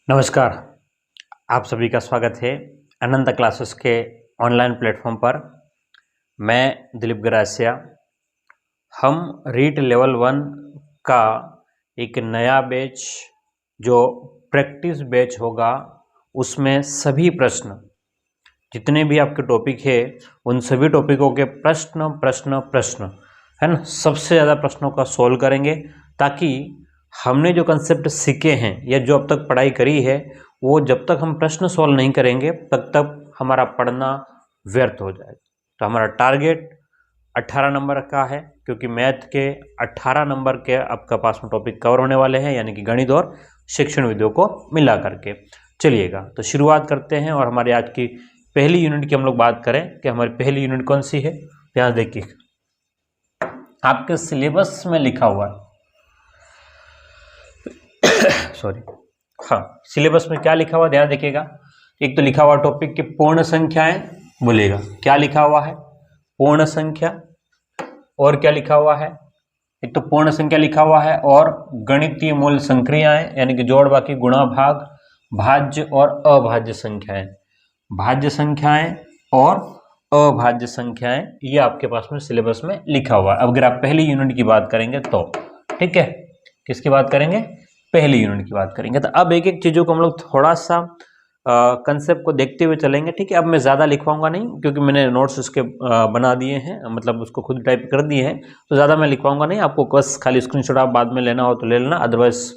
नमस्कार। आप सभी का स्वागत है अनंत क्लासेस के ऑनलाइन प्लेटफॉर्म पर। मैं दिलीप गरासिया। हम रीट लेवल 1 का एक नया बैच जो प्रैक्टिस बैच होगा उसमें सभी प्रश्न जितने भी आपके टॉपिक है उन सभी टॉपिकों के प्रश्न प्रश्न प्रश्न है ना, सबसे ज़्यादा प्रश्नों का सोल्व करेंगे ताकि हमने जो कंसेप्ट सीखे हैं या जो अब तक पढ़ाई करी है वो जब तक हम प्रश्न सॉल्व नहीं करेंगे तब तक हमारा पढ़ना व्यर्थ हो जाएगा। तो हमारा टारगेट 18 नंबर का है क्योंकि मैथ के 18 नंबर के आपका पास में टॉपिक कवर होने वाले हैं, यानी कि गणित और शिक्षण विधियों को मिला करके। चलिएगा तो शुरुआत करते हैं। और हमारी आज की पहली यूनिट की हम लोग बात करें कि हमारी पहली यूनिट कौन सी है। ध्यान देखिए, आपके सिलेबस में लिखा हुआ है सॉरी, हाँ, सिलेबस में क्या लिखा हुआ ध्यान देखिएगा। एक तो लिखा हुआ टॉपिक की पूर्ण संख्याएं, बोलिएगा क्या लिखा हुआ है, पूर्ण संख्या। और क्या लिखा हुआ है, एक तो पूर्ण संख्या लिखा हुआ है और गणितीय मूल संक्रियाएं, यानी कि जोड़ बाकी गुणा भाग, भाज्य और अभाज्य संख्याएं। भाज्य संख्याएं और अभाज्य संख्याएं, ये आपके पास में सिलेबस में लिखा हुआ है। अब अगर आप पहली यूनिट की बात करेंगे तो ठीक है, किसकी बात करेंगे, पहली यूनिट की बात करेंगे। तो अब एक एक चीजों को हम लोग थोड़ा सा कंसेप्ट को देखते हुए चलेंगे। ठीक है, अब मैं ज़्यादा लिखवाऊंगा नहीं क्योंकि मैंने नोट्स उसके बना दिए हैं, मतलब उसको खुद टाइप कर दिए हैं, तो ज़्यादा मैं लिखवाऊंगा नहीं। आपको बस खाली स्क्रीनशॉट आप बाद में लेना हो तो ले लेना, अदरवाइज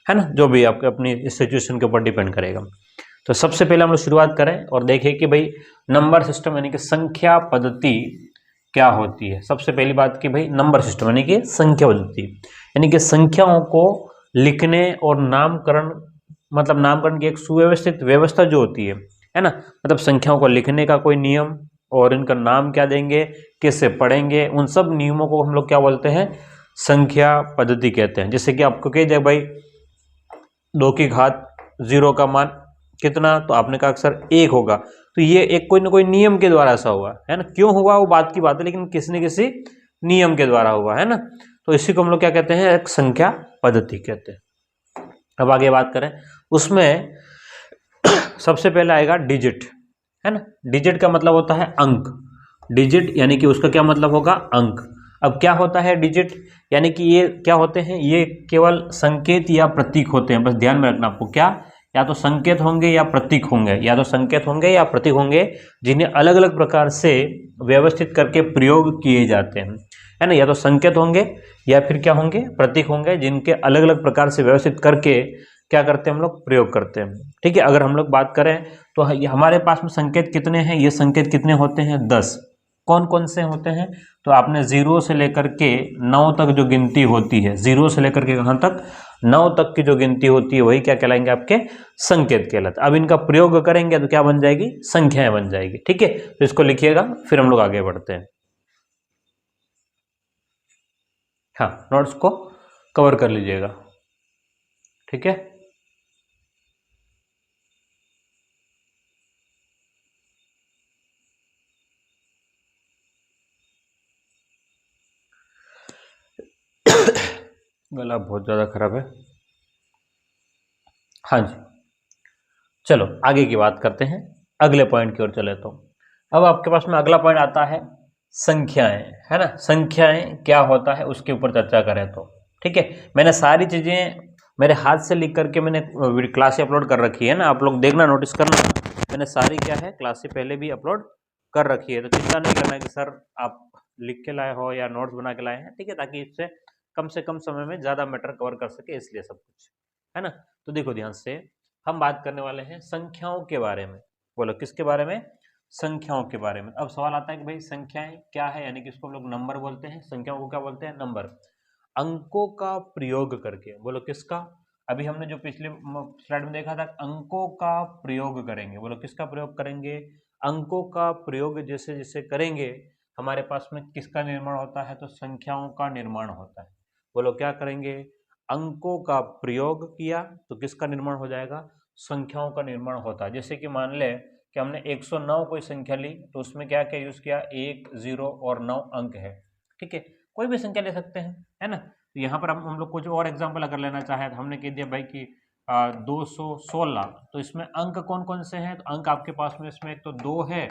है ना, जो भी आपके अपनी सिचुएशन के ऊपर डिपेंड करेगा। तो सबसे पहले हम लोग शुरुआत करें और देखें कि भाई नंबर सिस्टम यानी कि संख्या पद्धति क्या होती है। सबसे पहली बात कि भाई नंबर सिस्टम यानी कि संख्या पद्धति, यानी कि संख्याओं को लिखने और नामकरण, मतलब नामकरण की एक सुव्यवस्थित व्यवस्था जो होती है ना, मतलब संख्याओं को लिखने का कोई नियम और इनका नाम क्या देंगे, कैसे पढ़ेंगे, उन सब नियमों को हम लोग क्या बोलते हैं, संख्या पद्धति कहते हैं। जैसे कि आपको कह दिया भाई 2 की घात 0 का मान कितना, तो आपने कहा सर 1 होगा, तो ये एक कोई ना कोई नियम के द्वारा ऐसा हुआ है ना। क्यों हुआ वो बात की बात है, लेकिन किसी न किसी नियम के द्वारा हुआ है ना। तो इसी को हम लोग क्या कहते हैं, एक संख्या पद्धति कहते हैं। अब आगे बात करें, उसमें सबसे पहले आएगा डिजिट, है ना। डिजिट का मतलब होता है अंक। डिजिट यानी कि उसका क्या मतलब होगा, अंक। अब क्या होता है डिजिट, यानी कि ये क्या होते हैं, ये केवल संकेत या प्रतीक होते हैं, बस ध्यान में रखना आपको। क्या, या तो संकेत होंगे या प्रतीक होंगे, या तो संकेत होंगे या प्रतीक होंगे, जिन्हें अलग अलग प्रकार से व्यवस्थित करके प्रयोग किए जाते हैं, है ना। या तो संकेत होंगे या फिर क्या होंगे, प्रतीक होंगे, जिनके अलग अलग प्रकार से व्यवस्थित करके क्या करते हैं हम लोग, प्रयोग करते हैं। ठीक है, अगर हम लोग बात करें तो हमारे पास में संकेत कितने हैं, ये संकेत कितने होते हैं, 10। कौन कौन से होते हैं, तो आपने 0 से लेकर के 9 तक जो गिनती होती है, 0 से लेकर के कहाँ तक, 9 तक की जो गिनती होती है वही क्या कहलाएंगे, आपके संकेत कहलाते। अब इनका प्रयोग करेंगे तो क्या बन जाएगी, संख्याएं बन जाएगी। ठीक है, तो इसको लिखिएगा, फिर हम लोग आगे बढ़ते हैं। हाँ, नोट्स को कवर कर लीजिएगा, ठीक है। गला बहुत ज़्यादा खराब है। हाँ जी, चलो आगे की बात करते हैं, अगले पॉइंट की ओर चले। तो अब आपके पास में अगला पॉइंट आता है संख्याएं, है ना। संख्याएं क्या होता है उसके ऊपर चर्चा करें तो ठीक है। मैंने सारी चीज़ें मेरे हाथ से लिख करके मैंने क्लास अपलोड कर रखी है ना, आप लोग देखना, नोटिस करना, मैंने सारी क्या है क्लास से पहले भी अपलोड कर रखी है। तो चिंता नहीं करना कि सर आप लिख के लाए हो या नोट्स बना के लाए हैं, ठीक है, ताकि इससे कम से कम समय में ज़्यादा मैटर कवर कर सके, इसलिए सब कुछ है ना। तो देखो ध्यान से, हम बात करने वाले हैं संख्याओं के बारे में। बोलो किसके बारे में, संख्याओं के बारे में। अब सवाल आता है कि भाई संख्याएं क्या है, यानी कि इसको हम लोग नंबर बोलते हैं, संख्याओं को क्या बोलते हैं, नंबर। अंकों का प्रयोग करके, बोलो किसका, अभी हमने जो पिछले स्लाइड में देखा था, अंकों का प्रयोग करेंगे, बोलो किसका प्रयोग करेंगे, अंकों का प्रयोग जैसे जैसे करेंगे हमारे पास में किसका निर्माण होता है, तो संख्याओं का निर्माण होता है। बोलो क्या करेंगे, अंकों का प्रयोग किया तो किसका निर्माण हो जाएगा, संख्याओं का निर्माण होता है। जैसे कि मान ले कि हमने 109 कोई संख्या ली, तो उसमें क्या क्या यूज किया, 1, 0 और 9 अंक है, ठीक है। कोई भी संख्या ले सकते हैं, है ना। तो यहाँ पर हम लोग कुछ और एग्जाम्पल अगर लेना चाहें तो हमने कह दिया भाई कि 216। तो इसमें अंक कौन कौन से हैं? तो अंक आपके पास में इसमें एक तो 2 है,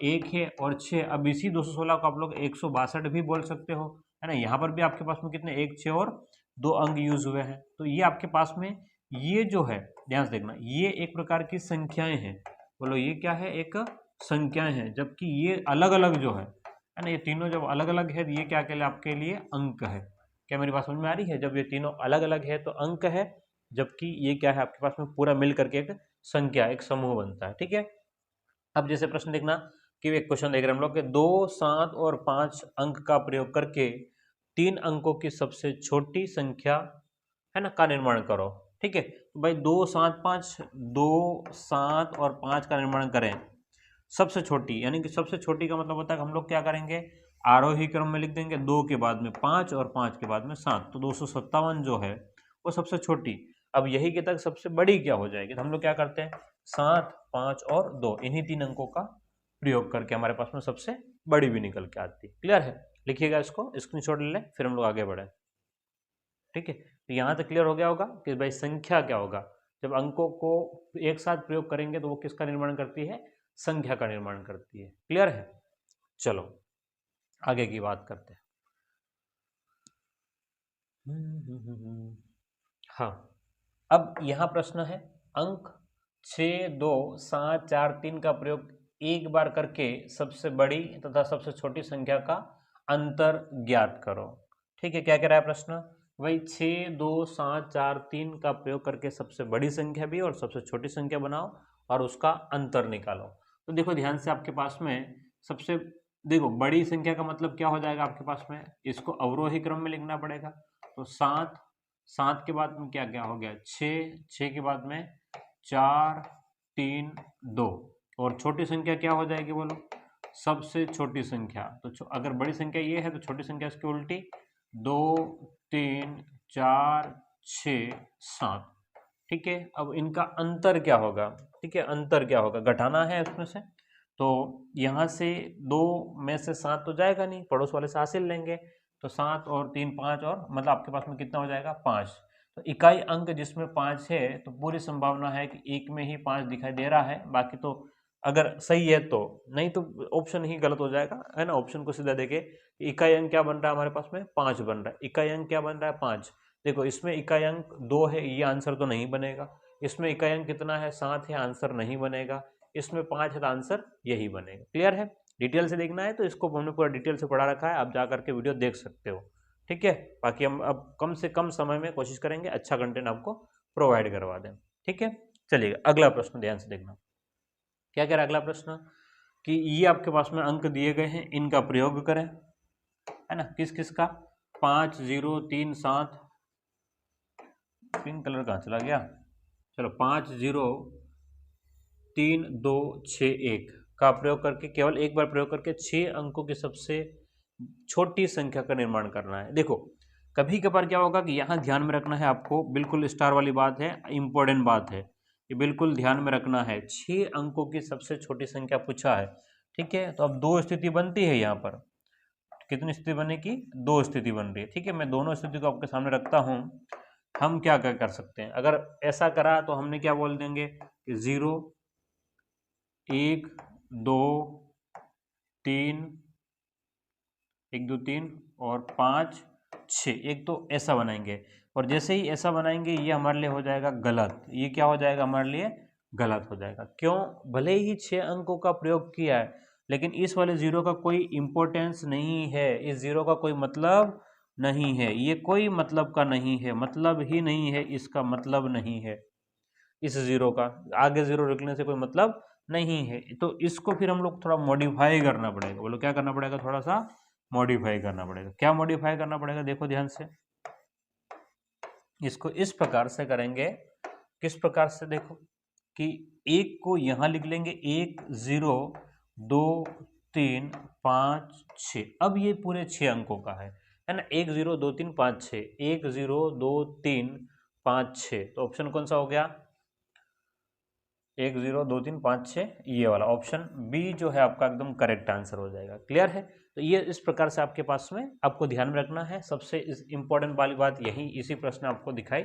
1 है और 6। अब इसी 216 को आप लोग 162 भी बोल सकते हो, है ना। यहाँ पर भी आपके पास में कितने 1, 6 और 2 अंक यूज हुए हैं। तो ये आपके पास में ये जो है, ध्यान से देखना, ये एक प्रकार की संख्याएं हैं। बोलो ये क्या है? एक संख्याएं हैं। जबकि ये अलग अलग जो है ना, ये तीनों जब अलग अलग है, ये क्या के लिए आपके लिए अंक है। क्या मेरी बात समझ में आ रही है? जब ये तीनों अलग अलग है तो अंक है, जबकि ये क्या है आपके पास में पूरा मिल करके एक संख्या, एक समूह बनता है। ठीक है। अब जैसे प्रश्न देखना कि एक क्वेश्चन देख रहे हैं हम लोग के 2, 7 और 5 अंक का प्रयोग करके 3 अंकों की सबसे छोटी संख्या, है ना, का निर्माण करो। ठीक है। तो भाई 2, 7, 5, 2, 7 और 5 का निर्माण करें। सबसे छोटी यानी कि सबसे छोटी का मतलब होता है कि हम लोग क्या करेंगे, आरोही क्रम में लिख देंगे, 2 के बाद में 5 और 5 के बाद में 7। तो 257 जो है वो सबसे छोटी। अब यही के तक सबसे बड़ी क्या हो जाएगी? तो हम लोग क्या करते हैं, 7, 5 और 2 इन्हीं 3 अंकों का प्रयोग करके हमारे पास में सबसे बड़ी भी निकल के आती है। क्लियर है? लिखिएगा, इसको स्क्रीनशॉट ले लें, फिर हम लोग आगे बढ़े। ठीक है। तो यहाँ तक क्लियर हो गया होगा कि भाई संख्या क्या होगा। जब अंकों को एक साथ प्रयोग करेंगे तो वो किसका निर्माण करती है? संख्या का निर्माण करती है। क्लियर है? चलो आगे की बात करते हैं। हाँ, अब यहाँ प्रश्न है, अंक 6, 2, 7, 4, 3 का प्रयोग एक बार करके सबसे बड़ी तथा सबसे छोटी संख्या का अंतर ज्ञात करो। ठीक है। क्या कह रहा है प्रश्न? वही 6, 2, 7, 4, 3 का प्रयोग करके सबसे बड़ी संख्या भी और सबसे छोटी संख्या बनाओ और उसका अंतर निकालो। तो देखो ध्यान से, आपके पास में सबसे, देखो बड़ी संख्या का मतलब क्या हो जाएगा आपके पास में, इसको अवरोही क्रम में लिखना पड़ेगा। तो 7, 7 के बाद में क्या क्या हो गया, 6, 6 के बाद में 4, 3, 2 और छोटी संख्या क्या हो जाएगी बोलो? सबसे छोटी संख्या। तो अगर बड़ी संख्या ये है तो छोटी संख्या इसकी उल्टी, 2, 3, 4, 6, 7। ठीक है। अब इनका अंतर क्या होगा? ठीक है, अंतर क्या होगा, घटाना है उसमें से। तो यहाँ से 2 में से 7 तो जाएगा नहीं, पड़ोस वाले से हासिल लेंगे। तो 7 और 3 5, और मतलब आपके पास में कितना हो जाएगा, 5। तो इकाई अंक जिसमें 5 है तो पूरी संभावना है कि एक में ही 5 दिखाई दे रहा है, बाकी तो अगर सही है तो, नहीं तो ऑप्शन ही गलत हो जाएगा, है ना। ऑप्शन को सीधा देखे, इकाई अंक क्या बन रहा है हमारे पास में, 5 बन रहा है। इकाई अंक क्या बन रहा है, 5। देखो इसमें इकाई अंक 2 है, ये आंसर तो नहीं बनेगा। इसमें इकाई अंक कितना है, 7 है, आंसर नहीं बनेगा। इसमें 5 है तो आंसर यही बनेगा। क्लियर है? डिटेल से देखना है तो इसको हमने पूरा डिटेल से पढ़ा रखा है, आप जा करके वीडियो देख सकते हो। ठीक है। बाकी हम अब कम से कम समय में कोशिश करेंगे अच्छा कंटेंट आपको प्रोवाइड करवा दें। ठीक है। चलिए अगला प्रश्न ध्यान से देखना। क्या कह रहा है अगला प्रश्न कि ये आपके पास में अंक दिए गए हैं, इनका प्रयोग करें, है ना। किस किस का? 5, 0, 3, 7। पिंक कलर कहाँ चला गया? चलो 5, 0, 3, 2, 6, 1 का प्रयोग करके, केवल एक बार प्रयोग करके 6 अंकों की सबसे छोटी संख्या का निर्माण करना है। देखो कभी कभार क्या होगा कि यहाँ ध्यान में रखना है आपको, बिल्कुल स्टार वाली बात है, इंपॉर्टेंट बात है, ये बिल्कुल ध्यान में रखना है। 6 अंकों की सबसे छोटी संख्या पूछा है। ठीक है। तो अब 2 स्थिति बनती है यहाँ पर। कितनी स्थिति बनेगी? 2 स्थिति बन रही है। ठीक है, मैं दोनों स्थिति को आपके सामने रखता हूँ। हम क्या क्या कर सकते हैं, अगर ऐसा करा तो हमने क्या बोल देंगे कि 0, 1, 2, 3, 1, 2, 3 और 5, 6, एक तो ऐसा बनाएंगे। और जैसे ही ऐसा बनाएंगे ये हमारे लिए हो जाएगा गलत। ये क्या हो जाएगा हमारे लिए? गलत हो जाएगा। क्यों? भले ही 6 अंकों का प्रयोग किया है, लेकिन इस वाले 0 का कोई इंपॉर्टेंस नहीं है, इस 0 का कोई मतलब नहीं है, ये कोई मतलब का नहीं है, मतलब ही नहीं है, इसका मतलब नहीं है। इस 0 का आगे 0 रखने से कोई मतलब नहीं है। तो इसको फिर हम लोग थोड़ा मॉडिफाई करना पड़ेगा। बोलो क्या करना पड़ेगा? थोड़ा सा मॉडिफाई करना पड़ेगा। क्या मॉडिफाई करना पड़ेगा? देखो ध्यान से, इसको इस प्रकार से करेंगे। किस प्रकार से? देखो कि 1 को यहां लिख लेंगे, 1, 0, 2, 3, 5, 6। अब ये पूरे 6 अंकों का है ना। 1, 0, 2, 3, 5, 6, 1, 0, 2, 3, 5, 6। तो ऑप्शन कौन सा हो गया? 1, 0, 2, 3, 5, 6, ये वाला ऑप्शन बी जो है आपका एकदम करेक्ट आंसर हो जाएगा। क्लियर है? तो ये इस प्रकार से आपके पास में आपको ध्यान में रखना है। सबसे इंपॉर्टेंट वाली बात यही, इसी प्रश्न आपको दिखाई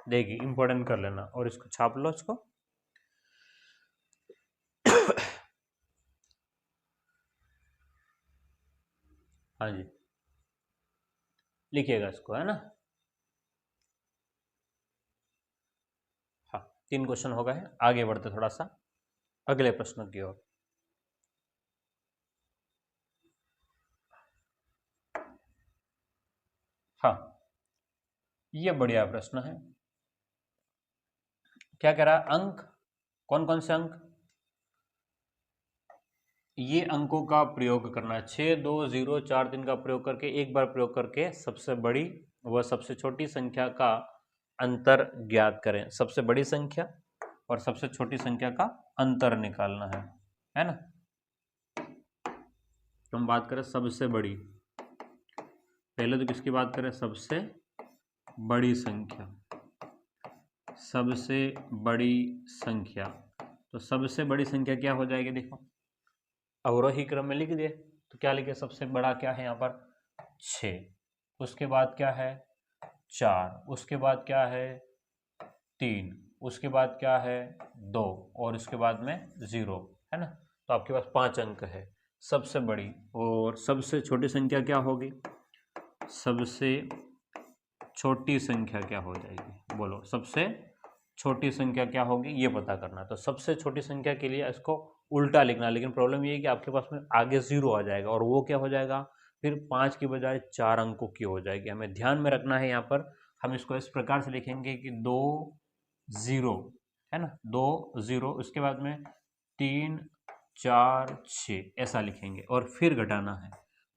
देगी, इंपॉर्टेंट कर लेना और इसको छाप लो इसको। हाँ जी, लिखिएगा इसको, है ना। हाँ, 3 क्वेश्चन हो गए हैं, आगे बढ़ते थोड़ा सा अगले प्रश्न की ओर। हाँ, ये बढ़िया प्रश्न है। क्या कह रहा है? अंक, कौन कौन से अंक? ये अंकों का प्रयोग करना, 6, 2, 0, 4, 3 का प्रयोग करके, एक बार प्रयोग करके सबसे बड़ी व सबसे छोटी संख्या का अंतर ज्ञात करें। सबसे बड़ी संख्या और सबसे छोटी संख्या का अंतर निकालना है ना। तो हम बात करें सबसे बड़ी, पहले तो किसकी बात करें? सबसे बड़ी संख्या, सबसे बड़ी संख्या। तो सबसे बड़ी संख्या क्या हो जाएगी? देखो, अवरोही क्रम में लिख दिए, तो क्या लिखे? सबसे बड़ा क्या है यहाँ पर? 6, उसके बाद क्या है? 4, उसके बाद क्या है? 3, उसके बाद क्या है? 2, और उसके बाद में 0, है ना। तो आपके पास 5 अंक है सबसे बड़ी। और सबसे छोटी संख्या क्या होगी? सबसे छोटी संख्या क्या हो जाएगी? बोलो, सबसे छोटी संख्या क्या होगी, ये पता करना। तो सबसे छोटी संख्या के लिए इसको उल्टा लिखना, लेकिन प्रॉब्लम ये है कि आपके पास में आगे 0 आ जाएगा और वो क्या हो जाएगा? फिर 5 की बजाय 4 अंकों की हो जाएगी। हमें ध्यान में रखना है यहाँ पर, हम इसको इस प्रकार से लिखेंगे कि 2 0, है ना, 2 0, उसके बाद में 3 4 6, ऐसा लिखेंगे और फिर घटाना है,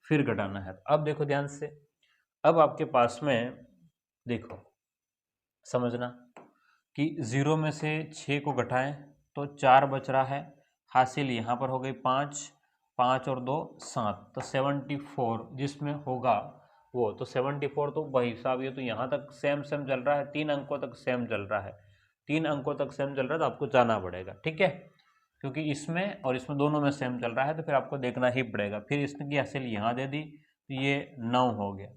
फिर घटाना है। अब देखो ध्यान से, अब आपके पास में देखो, समझना कि 0 में से 6 को घटाएं तो 4 बच रहा है, हासिल यहाँ पर हो गई 5, 5 और 2 7, तो 74 जिसमें होगा वो, तो 74 तो वही हिसाब, ये तो यहाँ तक सेम सेम चल रहा है, 3 अंकों तक सेम चल रहा है, 3 अंकों तक सेम चल रहा है, तो आपको जाना पड़ेगा, ठीक है। क्योंकि इसमें और इसमें दोनों में सेम चल रहा है, तो फिर आपको देखना ही पड़ेगा। फिर इसकी हासिल यहाँ दे दी, तो ये 9 हो गया।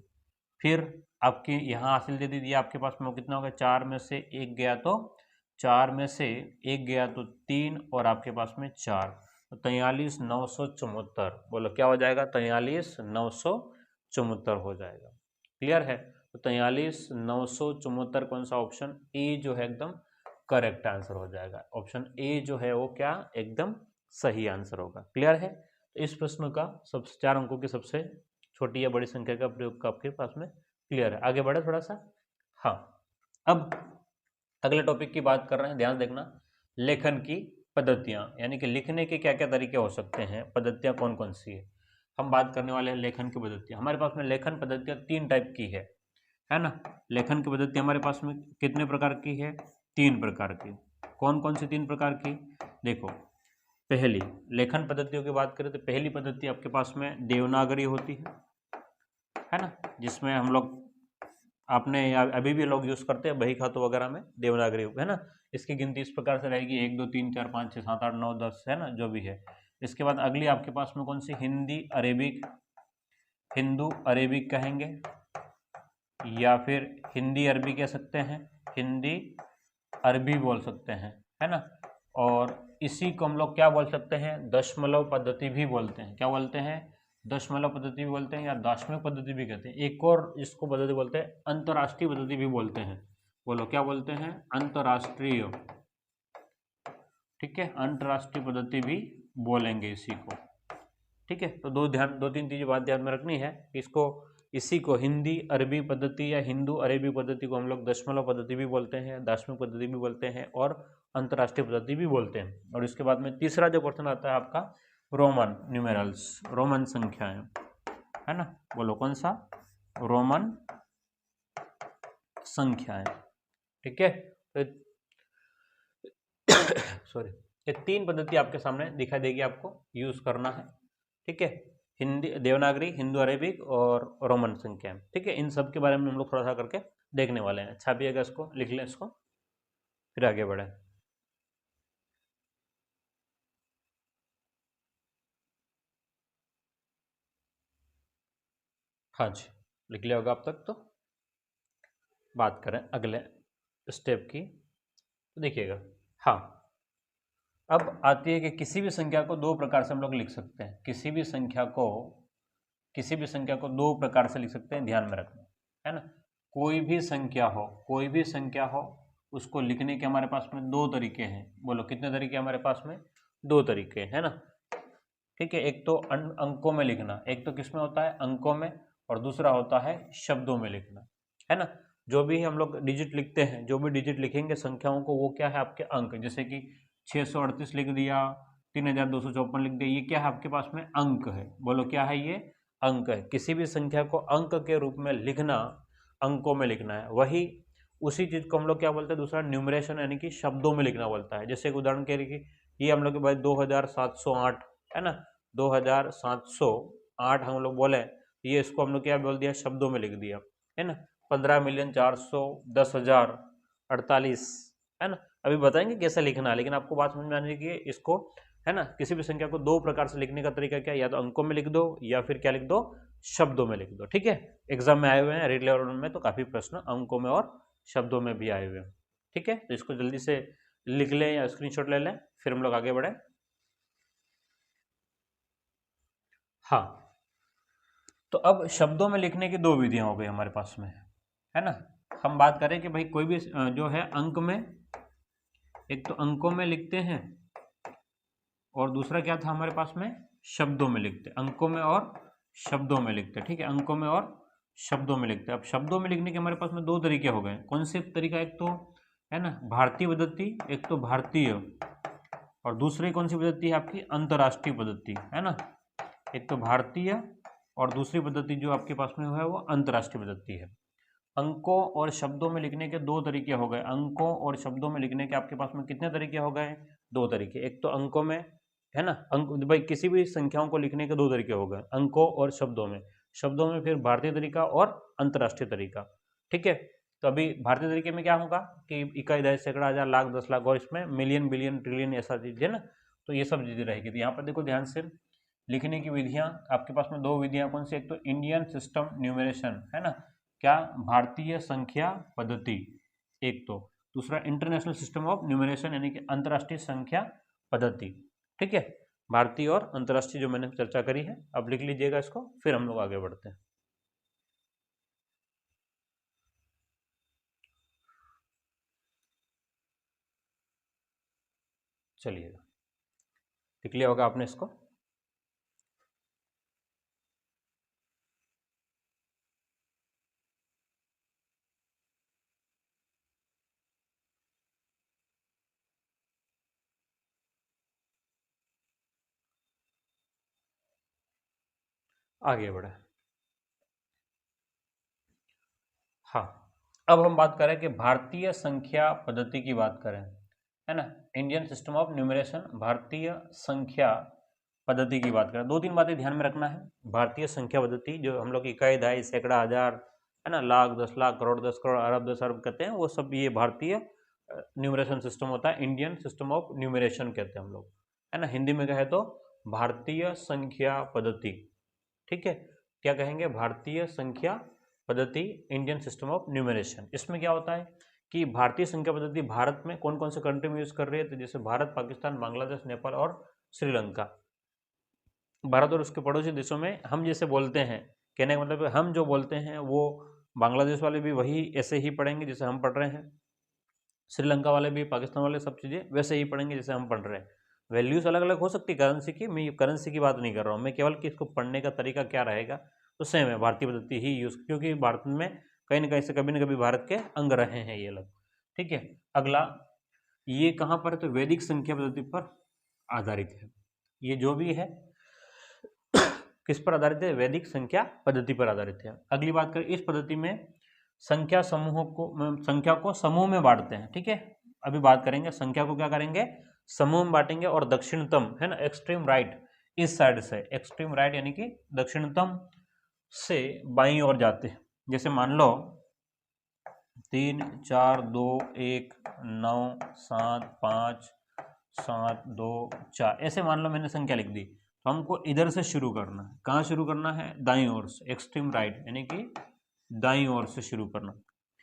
फिर आपकी यहाँ हासिल दे दी, आपके पास में कितना होगा? 4 में से 1 गया तो 4 में से 1 गया तो 3, और आपके पास में 4, तो 43,974। बोलो क्या हो जाएगा? 43,974 हो जाएगा। क्लियर है? तो 43,974 कौन सा? ऑप्शन ए जो है एकदम करेक्ट आंसर हो जाएगा। ऑप्शन ए जो है वो क्या? एकदम सही आंसर होगा। क्लियर है? तो इस प्रश्न का सबसे 4 अंकों की सबसे छोटी या बड़ी संख्या का प्रयोग का आपके पास में क्लियर है। आगे बढ़े थोड़ा सा। हाँ, अब अगले टॉपिक की बात कर रहे हैं, ध्यान देखना। लेखन की पद्धतियां, यानी कि लिखने के क्या क्या तरीके हो सकते हैं, पद्धतियां कौन कौन सी है, हम बात करने वाले हैं लेखन की पद्धतियां। हमारे पास में लेखन पद्धतियां 3 टाइप की है ना। लेखन की पद्धति हमारे पास में कितने प्रकार की है? 3 प्रकार की। कौन कौन सी 3 प्रकार की? देखो, पहली लेखन पद्धतियों की बात करें तो पहली पद्धति आपके पास में देवनागरी होती है ना, जिसमें हम लोग आपने अभी भी लोग यूज़ करते हैं बही खातों वगैरह में देवनागरी, है ना। इसकी गिनती इस प्रकार से रहेगी 1 2 3 4 5 6 7 8 9 10, है ना, जो भी है। इसके बाद अगली आपके पास में कौन सी? हिंदी अरेबिक, हिंदू अरेबिक कहेंगे, या फिर हिंदी अरबी कह सकते हैं, हिंदी अरबी बोल सकते हैं, है ना। और इसी को हम लोग क्या बोल सकते हैं? दशमलव पद्धति भी बोलते हैं। क्या बोलते हैं? दशमलव पद्धति भी बोलते हैं, या दार्शनिक पद्धति भी कहते हैं। एक और इसको पद्धति बोलते हैं अंतर्राष्ट्रीय पद्धति भी बोलते हैं। बोलो क्या बोलते हैं? अंतर्राष्ट्रीय, ठीक है, अंतर्राष्ट्रीय पद्धति भी बोलेंगे इसी को, ठीक है। तो दो तीन चीजें बात ध्यान में रखनी है। इसको, इसी को हिंदी अरबी पद्धति या हिंदू अरेबी पद्धति को हम लोग दशमलव पद्धति भी बोलते हैं, दार्शनिक पद्धति भी बोलते हैं, और अंतर्राष्ट्रीय पद्धति भी बोलते हैं। और इसके बाद में तीसरा जो क्वेश्चन आता है आपका, रोमन न्यूमेरल्स, रोमन संख्याएं, है ना। बोलो कौन सा? रोमन संख्याएं, ठीक है। तो सॉरी, ये 3 पद्धति आपके सामने दिखाई देगी, आपको यूज करना है, ठीक है। हिंदी देवनागरी, हिंदू अरेबिक और रोमन संख्या, ठीक है। इन सब के बारे में हम लोग थोड़ा सा करके देखने वाले हैं। छापिएगा इसको, लिख लें इसको, फिर आगे बढ़े। हाँ जी, लिख लिया होगा अब तक। तो बात करें अगले स्टेप की, तो देखिएगा। हाँ, अब आती है कि किसी भी संख्या को दो प्रकार से हम लोग लिख सकते हैं। किसी भी संख्या को दो प्रकार से लिख सकते हैं, ध्यान में रखना है ना। कोई भी संख्या हो उसको लिखने के हमारे पास में दो तरीके हैं। बोलो कितने तरीके हमारे पास में? दो तरीके है ना। ठीक है, एक तो अंकों में लिखना, एक तो किसमें होता है? अंकों में, और दूसरा होता है शब्दों में लिखना, है ना। जो भी हम लोग डिजिट लिखते हैं, जो भी डिजिट लिखेंगे संख्याओं को, वो क्या है? आपके अंक। जैसे कि 638 लिख दिया, 3254 लिख दिया, ये क्या है आपके पास में? अंक है। बोलो क्या है ये? अंक है। किसी भी संख्या को अंक के रूप में लिखना, अंकों में लिखना है, वही उसी चीज को हम लोग क्या बोलते हैं? दूसरा न्यूमरेशन, यानी कि शब्दों में लिखना बोलता है। जैसे एक उदाहरण के लिए, ये हम लोग के पास 2708 है ना, 2708 हम लोग बोले, ये इसको हम लोग क्या बोल दिया? शब्दों में लिख दिया, है ना। 15,410,048 है ना। अभी बताएंगे कैसे लिखना है, लेकिन आपको बात समझ में आनी चाहिए इसको, है ना। किसी भी संख्या को दो प्रकार से लिखने का तरीका क्या है? या तो अंकों में लिख दो, या फिर क्या लिख दो? शब्दों में लिख दो। ठीक है, एग्जाम में आए हुए हैं, रीड लेवल में तो काफी प्रश्न अंकों में और शब्दों में भी आए हुए हैं। ठीक है, तो इसको जल्दी से लिख लें या स्क्रीनशॉट ले लें, फिर हम लोग आगे बढ़े। हाँ, तो अब शब्दों में लिखने की दो विधियां हो गई हमारे पास में, है ना। हम बात करें कि भाई कोई भी जो है अंक में, एक तो अंकों में लिखते हैं, और दूसरा क्या था हमारे पास में? शब्दों में लिखते। अंकों में और शब्दों में लिखते। ठीक है, अंकों में और शब्दों में लिखते। अब शब्दों में लिखने के हमारे पास में दो तरीके हो गए। कौन से तरीका? एक तो है ना भारतीय पद्धति, एक तो भारतीय, और दूसरी कौन सी पद्धति है आपकी? अंतर्राष्ट्रीय पद्धति, है ना। एक तो भारतीय, और दूसरी पद्धति जो आपके पास में है वो अंतर्राष्ट्रीय पद्धति है। अंकों और शब्दों में लिखने के दो तरीके हो गए। अंकों और शब्दों में लिखने के आपके पास में कितने तरीके हो गए? दो तरीके। एक तो अंकों में, है ना, अंक भाई किसी भी संख्याओं को लिखने के दो तरीके हो गए, अंकों और शब्दों में। शब्दों में फिर भारतीय तरीका और अंतर्राष्ट्रीय तरीका। ठीक है, तो अभी भारतीय तरीके में क्या होगा कि इकाई, दशक, सैकड़ा, हजार, लाख, 10 लाख, और इसमें मिलियन, बिलियन, ट्रिलियन, ऐसा चीज है ना। तो ये सब चीजें रहेगी। तो यहाँ पर देखो ध्यान से, लिखने की विधियां आपके पास में दो विधियां कौन सी? एक तो इंडियन सिस्टम न्यूमरेशन, है ना, क्या? भारतीय संख्या पद्धति। एक तो दूसरा इंटरनेशनल सिस्टम ऑफ न्यूमरेशन, यानी कि अंतर्राष्ट्रीय संख्या पद्धति। ठीक है, भारतीय और अंतर्राष्ट्रीय जो मैंने चर्चा करी है, अब लिख लीजिएगा इसको, फिर हम लोग आगे बढ़ते हैं। चलिएगा, लिख लिया होगा आपने इसको। आगे बढ़े। हाँ, अब हम बात करें कि भारतीय संख्या पद्धति की बात करें, है ना, इंडियन सिस्टम ऑफ न्यूमरेशन, भारतीय संख्या पद्धति की बात करें। दो तीन बातें ध्यान में रखना है। भारतीय संख्या पद्धति, जो हम लोग इकाई, दहाई, सैकड़ा, हजार, है ना, लाख, 10 लाख, करोड़, 10 करोड़, अरब, 10 अरब कहते हैं, वो सब ये भारतीय न्यूमरेशन सिस्टम होता है। इंडियन सिस्टम ऑफ न्यूमरेशन कहते हैं हम लोग, है ना। हिंदी में कहे तो भारतीय संख्या पद्धति। ठीक है, क्या कहेंगे? भारतीय संख्या पद्धति, इंडियन सिस्टम ऑफ न्यूमरेशन। इसमें क्या होता है कि भारतीय संख्या पद्धति भारत में कौन कौन से कंट्री में यूज कर रही है? तो जैसे भारत, पाकिस्तान, बांग्लादेश, नेपाल और श्रीलंका। भारत और उसके पड़ोसी देशों में हम जैसे बोलते हैं, कहने का मतलब हम जो बोलते हैं वो बांग्लादेश वाले भी वही ऐसे ही पढ़ेंगे जैसे हम पढ़ रहे हैं, श्रीलंका वाले भी, पाकिस्तान वाले, सब चीज़ें वैसे ही पढ़ेंगे जैसे हम पढ़ रहे हैं। वैल्यूज अलग अलग हो सकती है करेंसी की, मैं करेंसी की बात नहीं कर रहा हूँ, मैं केवल कि इसको पढ़ने का तरीका क्या रहेगा तो सेम है, भारतीय पद्धति ही यूज, क्योंकि भारत में कहीं ना कहीं से कभी ना कभी भारत के अंग रहे हैं ये लोग। ठीक है, अगला, ये कहाँ पर है? तो वैदिक संख्या पद्धति पर आधारित है। ये जो भी है किस पर आधारित है? वैदिक संख्या पद्धति पर आधारित है। अगली बात करें, इस पद्धति में संख्या को समूह में बांटते हैं। ठीक है, अभी बात करेंगे संख्या को क्या करेंगे? समूह में बांटेंगे, और दक्षिणतम, है ना, एक्सट्रीम राइट, इस साइड से एक्सट्रीम राइट यानी कि दक्षिणतम से बाईं ओर जाते हैं। जैसे मान लो 3, 4, 2, 1, 9, 7, 5, 7, 2, 4, ऐसे मान लो मैंने संख्या लिख दी। तो हमको इधर से शुरू करना है। कहाँ शुरू करना है? दाईं ओर से, एक्सट्रीम राइट यानी कि दाईं ओर से शुरू करना।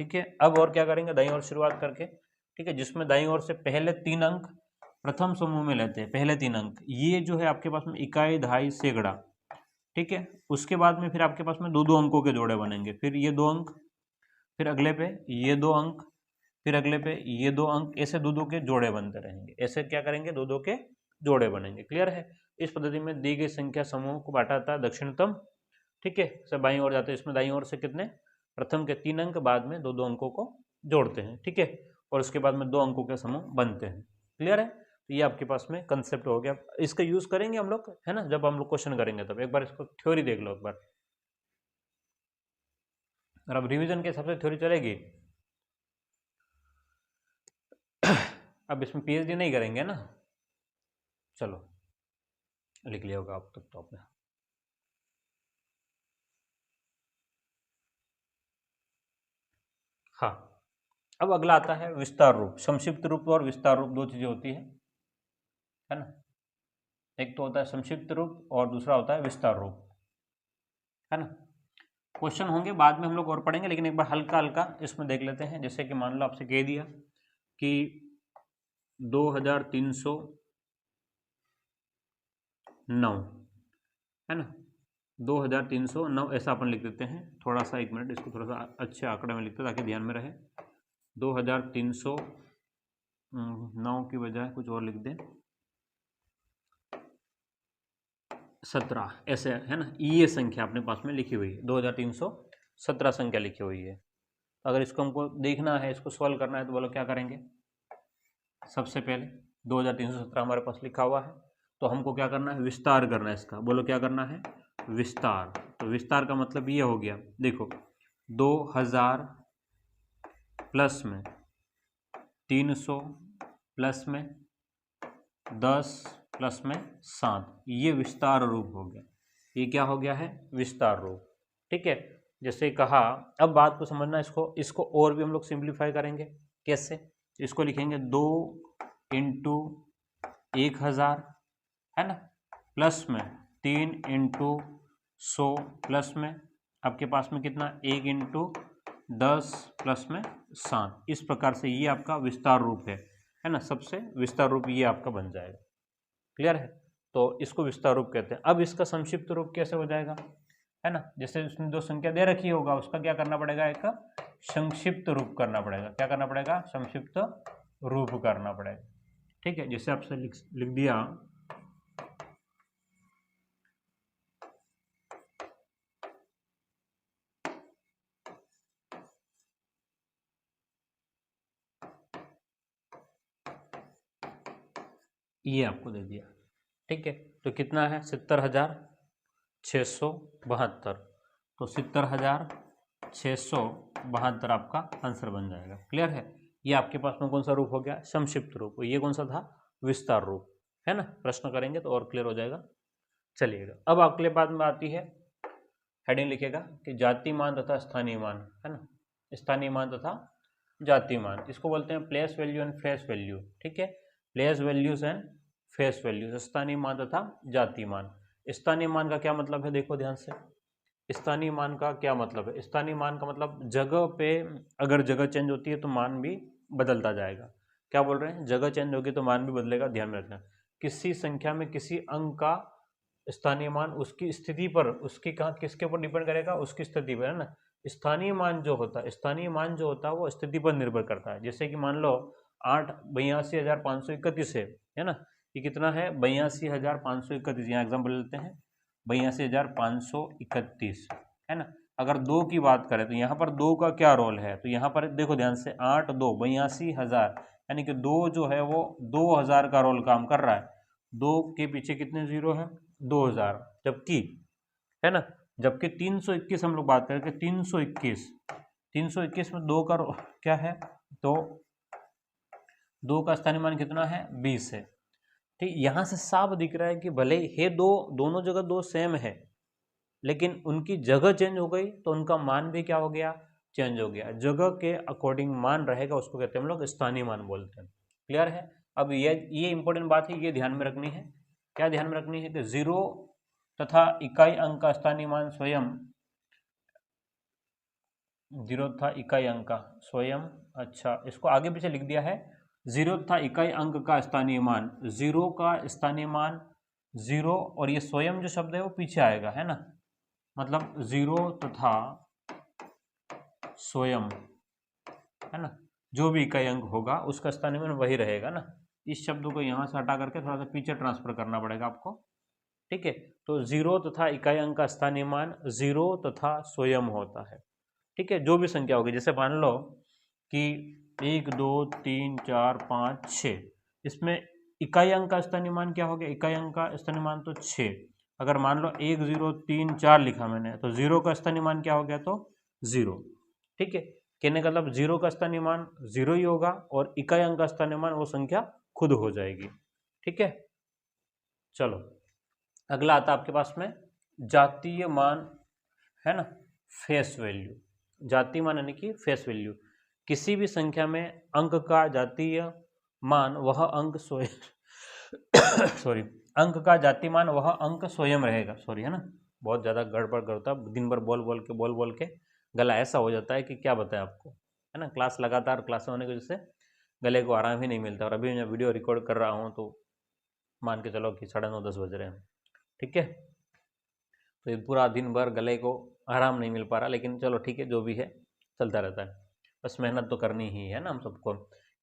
ठीक है, अब और क्या करेंगे, दाईं ओर शुरुआत करके, ठीक है, जिसमें दाईं ओर से पहले 3 अंक प्रथम समूह में लेते हैं, पहले 3 अंक, ये जो है आपके पास में इकाई, दहाई, सैकड़ा, ठीक है। उसके बाद में फिर आपके पास में दो दो अंकों के जोड़े बनेंगे, फिर ये 2 अंक, फिर अगले पे ये 2 अंक, फिर अगले पे ये 2 अंक, ऐसे दो दो के जोड़े बनते रहेंगे, ऐसे क्या करेंगे, दो दो के जोड़े बनेंगे। क्लियर है? इस पद्धति में दी गई संख्या समूह को बांटा जाता है दक्षिणतम, ठीक है, सब बाईं ओर जाते हैं, इसमें दाईं ओर से कितने, प्रथम के 3 अंक, बाद में दो दो अंकों को जोड़ते हैं, ठीक है, और उसके बाद में 2 अंकों के समूह बनते हैं। क्लियर है? तो ये आपके पास में कंसेप्ट हो गया, इसका यूज करेंगे हम लोग, है ना, जब हम लोग क्वेश्चन करेंगे तब। एक बार इसको थ्योरी देख लो एक बार, और अब रिवीजन के हिसाब से थ्योरी चलेगी। अब इसमें पीएचडी नहीं करेंगे ना, चलो लिख लिया होगा आप तब तो आपने। हाँ, अब अगला आता है विस्तार रूप। संक्षिप्त रूप और विस्तार रूप दो चीजें होती है ना, एक तो होता है संक्षिप्त रूप और दूसरा होता है विस्तार रूप, है ना। क्वेश्चन होंगे बाद में हम लोग और पढ़ेंगे, लेकिन एक बार हल्का हल्का इसमें देख लेते हैं। जैसे कि मान लो आपसे कह दिया कि 2309, है ना, 2309 ऐसा अपन लिख देते हैं। थोड़ा सा एक मिनट, इसको थोड़ा सा अच्छे आंकड़े में लिखते हैं ताकि ध्यान में रहे। 2309 की बजाय कुछ और लिख दें, 17, ऐसे, है ना, ये संख्या अपने पास में लिखी हुई है, 2317 संख्या लिखी हुई है। अगर इसको हमको देखना है, इसको सॉल्व करना है, तो बोलो क्या करेंगे। सबसे पहले 2317 हमारे पास लिखा हुआ है, तो हमको क्या करना है, विस्तार करना है इसका। बोलो क्या करना है, विस्तार। तो विस्तार का मतलब ये हो गया, देखो 2000 प्लस में 300 प्लस में 10 प्लस में 7, ये विस्तार रूप हो गया। ये क्या हो गया है, विस्तार रूप, ठीक है। जैसे कहा, अब बात को समझना, इसको और भी हम लोग सिंप्लीफाई करेंगे। कैसे? इसको लिखेंगे 2 इंटू 1000, है ना, प्लस में 3 इंटू 100 प्लस में आपके पास में कितना, 1 इंटू 10 प्लस में 7। इस प्रकार से ये आपका विस्तार रूप है ना, सबसे विस्तार रूप ये आपका बन जाएगा। क्लियर है? तो इसको विस्तार रूप कहते हैं। अब इसका संक्षिप्त रूप कैसे हो जाएगा, है ना, जैसे उसने दो संख्या दे रखी होगा, उसका क्या करना पड़ेगा, एक संक्षिप्त रूप करना पड़ेगा। क्या करना पड़ेगा, संक्षिप्त रूप करना पड़ेगा, ठीक है। जैसे आपसे लिख दिया ये आपको दे दिया, ठीक है, तो कितना है, 70,672, तो 70,672 आपका आंसर बन जाएगा। क्लियर है? ये आपके पास में कौन सा रूप हो गया, संक्षिप्त रूप। ये कौन सा था, विस्तार रूप, है ना। प्रश्न करेंगे तो और क्लियर हो जाएगा। चलिएगा, अब अगले बाद में आती है, हेडिंग लिखेगा कि जाति मान तथा स्थानीय मान, है ना, स्थानीय मान तथा जाति मान। इसको बोलते हैं place value and face value, ठीक है, place values and face values, स्थानीय मान तथा जाति मान। स्थानीय मान का क्या मतलब है, देखो ध्यान से। स्थानीय मान का क्या मतलब है, स्थानीय मान का मतलब जगह पे अगर जगह चेंज होती है तो मान भी बदलता जाएगा। क्या बोल रहे हैं, जगह चेंज होगी तो मान भी बदलेगा, ध्यान में रखना। किसी संख्या में किसी अंक का स्थानीय मान उसकी स्थिति पर, उसकी कहाँ किसके ऊपर डिपेंड करेगा, उसकी स्थिति पर, है ना। स्थानीय मान जो होता है, स्थानीय मान जो होता है वो स्थिति पर निर्भर करता है। जैसे कि मान लो 82,531 है ना, ये कितना है, 82,531, यहाँ एग्जाम्पल लेते हैं 82,531, है ना। अगर 2 की बात करें तो यहाँ पर 2 का क्या रोल है, तो यहाँ पर देखो ध्यान से, 8 2 82,000, यानी कि 2 जो है वो 2,000 का रोल काम कर रहा है। 2 के पीछे कितने जीरो है, 2,000, जबकि, है ना, जबकि 321 हम लोग बात करें कि 321 में 2 का क्या है, तो 2 का स्थानीय मान कितना है, 20 है। ठीक, यहां से साफ दिख रहा है कि भले हे दो, दोनों जगह 2 सेम है, लेकिन उनकी जगह चेंज हो गई तो उनका मान भी क्या हो गया, चेंज हो गया। जगह के अकॉर्डिंग मान रहेगा, उसको कहते हैं हम लोग स्थानीय मान बोलते हैं। क्लियर है? अब ये इंपॉर्टेंट बात है, ये ध्यान में रखनी है। क्या ध्यान में रखनी है कि 0 तथा इकाई अंक का स्थानीय मान स्वयं 0 था इकाई अंक का स्वयं, अच्छा इसको आगे पीछे लिख दिया है। 0 था इकाई अंक का स्थानीय मान, 0 का स्थानीय मान 0, और ये स्वयं जो शब्द है वो पीछे आएगा, है ना, मतलब 0 तथा स्वयं, है ना, जो भी इकाई अंक होगा उसका स्थानीय मान वही रहेगा ना। इस शब्द को यहाँ से हटा करके थोड़ा सा पीछे ट्रांसफर करना पड़ेगा आपको, ठीक है। तो 0 तथा इकाई अंक का स्थानीय मान 0 तथा स्वयं होता है, ठीक है। जो भी संख्या होगी, जैसे मान लो कि 1 2 3 4 5 6, इसमें इकाई अंक का स्थानीय मान क्या हो गया, इकाई अंक का स्थानीय मान तो 6। अगर मान लो 1 0 3 4 लिखा मैंने, तो 0 का स्थानीय मान क्या हो गया, तो 0, ठीक है। कहने का मतलब 0 का स्थानीय मान 0 ही होगा और इकाई अंक का स्थानीय मान वो संख्या खुद हो जाएगी, ठीक है। चलो अगला आता है आपके पास में जातीय मान, है ना, फेस वैल्यू। जातीय मान यानी कि फेस वैल्यू, किसी भी संख्या में अंक का जातीय मान वह अंक स्वयं सॉरी, अंक का जातीय मान वह अंक स्वयं रहेगा, सॉरी, है ना, बहुत ज़्यादा गड़बड़ करता, दिन भर बोल बोल के गला ऐसा हो जाता है कि क्या बताएं आपको, है ना। क्लास लगातार क्लास होने की वजह से गले को आराम ही नहीं मिलता, और अभी मैं वीडियो रिकॉर्ड कर रहा हूँ तो मान के चलो कि 9:30 10 बज रहे हैं, ठीक है। तो ये पूरा दिन भर गले को आराम नहीं मिल पा रहा, लेकिन चलो ठीक है, जो भी है चलता रहता है, बस मेहनत तो करनी ही है ना हम सबको।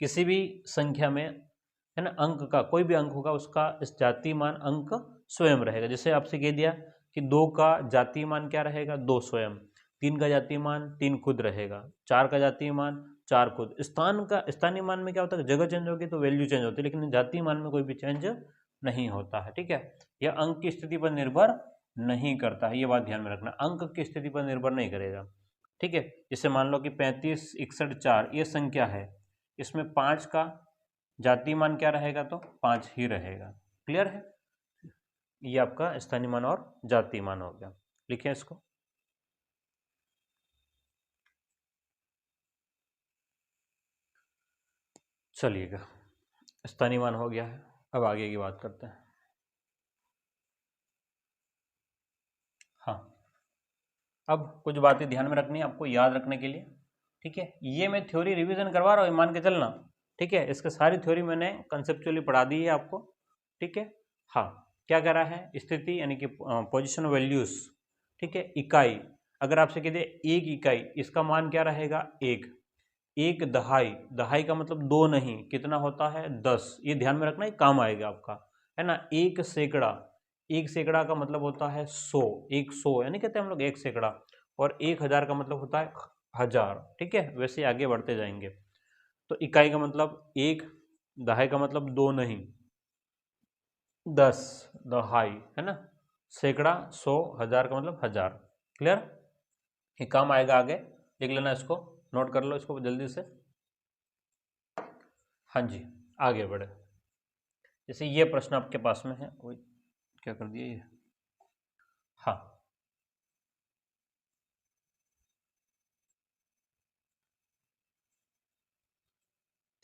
किसी भी संख्या में, है ना, अंक का कोई भी अंक होगा उसका इस जातीय मान अंक स्वयं रहेगा। जैसे आपसे कह दिया कि 2 का जातीय मान क्या रहेगा, 2 स्वयं, 3 का जातीय मान 3 खुद रहेगा, 4 का जातीय मान 4 खुद। स्थानीय मान में क्या होता है, जगह चेंज होगी तो वैल्यू चेंज होती है, लेकिन जातीय मान में कोई भी चेंज नहीं होता है, ठीक है। यह अंक की स्थिति पर निर्भर नहीं करता है, ये बात ध्यान में रखना, अंक की स्थिति पर निर्भर नहीं करेगा, ठीक है। जैसे मान लो कि 35 61 4 ये संख्या है, इसमें 5 का जातीय मान क्या रहेगा, तो 5 ही रहेगा, क्लियर है। ये आपका स्थानीय मान और जातीय मान हो गया, लिखें इसको। चलिएगा, स्थानीय मान हो गया है, अब आगे की बात करते हैं। हाँ, अब कुछ बातें ध्यान में रखनी है आपको, याद रखने के लिए, ठीक है। ये मैं थ्योरी रिवीजन करवा रहा हूँ, मान के चलना, ठीक है। इसके सारी थ्योरी मैंने कंसेप्चुअली पढ़ा दी है आपको, ठीक है। हाँ, क्या कह रहा है, स्थिति यानी कि पोजिशन वैल्यूज, ठीक है। इकाई, अगर आपसे कहते एक इकाई, इसका मान क्या रहेगा, एक दहाई, दहाई का मतलब 2 नहीं, कितना होता है, 10, ये ध्यान में रखना, ये काम आएगा आपका, है ना। एक सैकड़ा, एक सैकड़ा का मतलब होता है 100, 100 यानी कहते हैं हम लोग 1 सैकड़ा, और 1000 का मतलब होता है 1000, ठीक है। वैसे आगे बढ़ते जाएंगे, तो इकाई का मतलब 1, दहाई का मतलब 2 नहीं, 10, दहाई, है ना, सैकड़ा, 100, 1000 का मतलब 1000, क्लियर। ये काम आएगा आगे, लिख लेना इसको, नोट कर लो इसको जल्दी से। हाँ जी, आगे बढ़े। जैसे ये प्रश्न आपके पास में है, वही क्या कर दिया ये, हाँ,